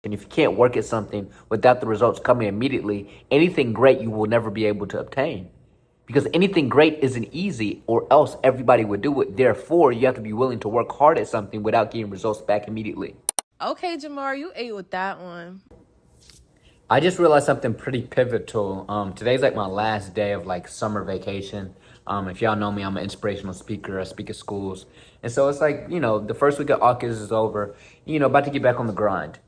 And if you can't work at something without the results coming immediately, anything great you will never be able to obtain. Because anything great isn't easy, or else everybody would do it. Therefore, you have to be willing to work hard at something without getting results back immediately. Okay, Jamar, you ate with that one. I just realized something pretty pivotal. Today's like my last day of like summer vacation. If y'all know me, I'm an inspirational speaker. I speak at schools. And so it's like, the first week of August is over, about to get back on the grind.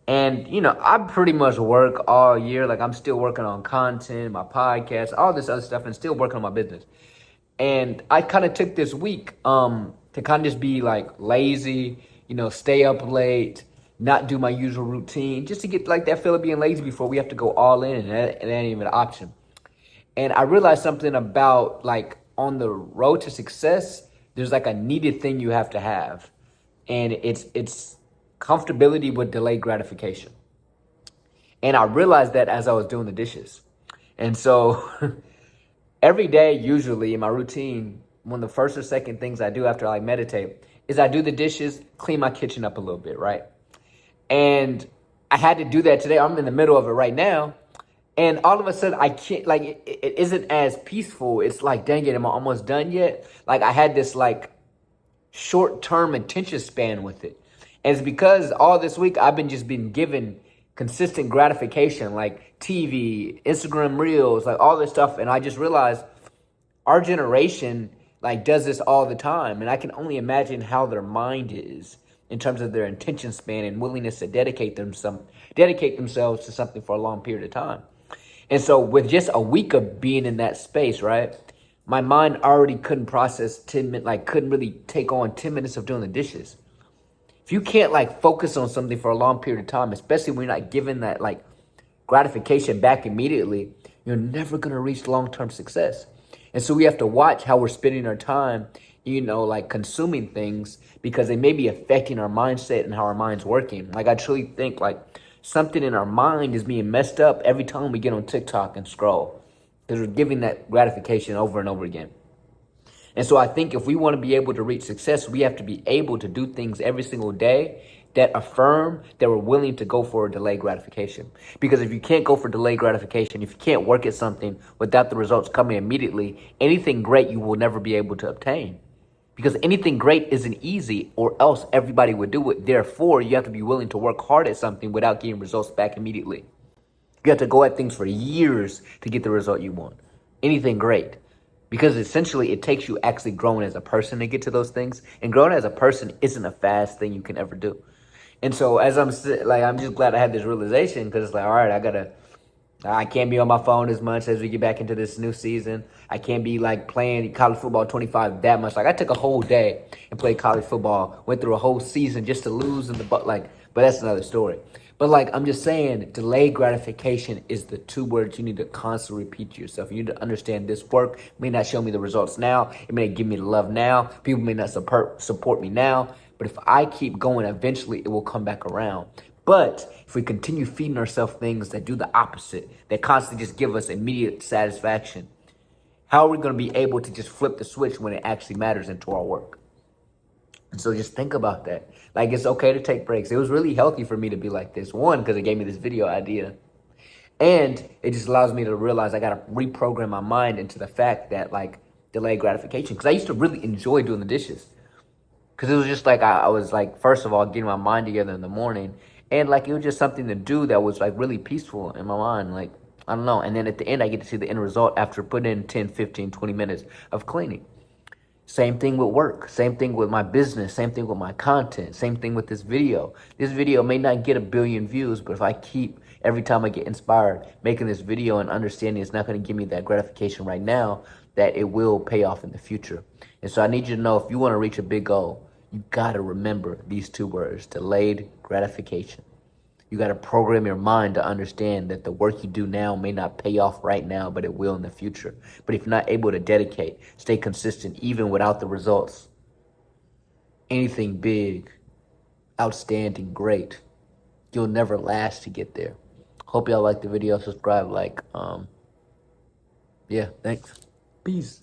And, I pretty much work all year. Like I'm still working on content, my podcast, all this other stuff, and still working on my business. And I kind of took this week to kind of just be like lazy, stay up late, not do my usual routine, just to get like that feel of being lazy before we have to go all in, and that ain't even an option. And I realized something about like on the road to success, there's like a needed thing you have to have, and it's comfortability with delayed gratification. And I realized that as I was doing the dishes. And so every day, usually in my routine, one of the first or second things I do after I meditate is I do the dishes, clean my kitchen up a little bit, right? And I had to do that today. I'm in the middle of it right now. And all of a sudden, I can't, like, it isn't as peaceful. It's like, dang it, am I almost done yet? Like, I had this, like, short-term attention span with it. And it's because all this week, I've been given consistent gratification, like TV, Instagram Reels, like all this stuff. And I just realized our generation like does this all the time, and I can only imagine how their mind is in terms of their attention span and willingness to dedicate themselves to something for a long period of time. And so with just a week of being in that space, right, my mind already couldn't process 10 minutes, like couldn't really take on 10 minutes of doing the dishes. If you can't like focus on something for a long period of time, especially when you're not given that like gratification back immediately, you're never going to reach long-term success. And so we have to watch how we're spending our time, like consuming things, because they may be affecting our mindset and how our mind's working. Like I truly think like something in our mind is being messed up every time we get on TikTok and scroll, because we're giving that gratification over and over again. And so I think if we want to be able to reach success, we have to be able to do things every single day that affirm that we're willing to go for a delayed gratification. Because if you can't go for delayed gratification, if you can't work at something without the results coming immediately, anything great you will never be able to obtain. Because anything great isn't easy, or else everybody would do it. Therefore, you have to be willing to work hard at something without getting results back immediately. You have to go at things for years to get the result you want. Anything great. Because essentially it takes you actually growing as a person to get to those things. And growing as a person isn't a fast thing you can ever do. And so as I'm just glad I had this realization, because it's like, all right, I can't be on my phone as much as we get back into this new season. I can't be like playing college football 25 that much. Like I took a whole day and played college football, went through a whole season just to lose in the but that's another story. But like I'm just saying, delayed gratification is the two words you need to constantly repeat to yourself. You need to understand this work may not show me the results now. It may give me the love now. People may not support me now. But if I keep going, eventually it will come back around. But if we continue feeding ourselves things that do the opposite, that constantly just give us immediate satisfaction, how are we going to be able to just flip the switch when it actually matters into our work? And so just think about that. Like, it's okay to take breaks. It was really healthy for me to be like this. One, because it gave me this video idea. And it just allows me to realize I got to reprogram my mind into the fact that, like, delayed gratification. Because I used to really enjoy doing the dishes. Because it was just like, I was like, first of all, getting my mind together in the morning. And like, it was just something to do that was like really peaceful in my mind. Like, I don't know. And then at the end, I get to see the end result after putting in 10, 15, 20 minutes of cleaning. Same thing with work, same thing with my business, same thing with my content, same thing with this video. This video may not get 1 billion views, but if I keep, every time I get inspired, making this video and understanding it's not going to give me that gratification right now, that it will pay off in the future. And so I need you to know, if you want to reach a big goal, you got to remember these two words, delayed gratification. You got to program your mind to understand that the work you do now may not pay off right now, but it will in the future. But if you're not able to dedicate, stay consistent, even without the results, anything big, outstanding, great, you'll never last to get there. Hope y'all like the video. Subscribe, yeah, thanks. Peace.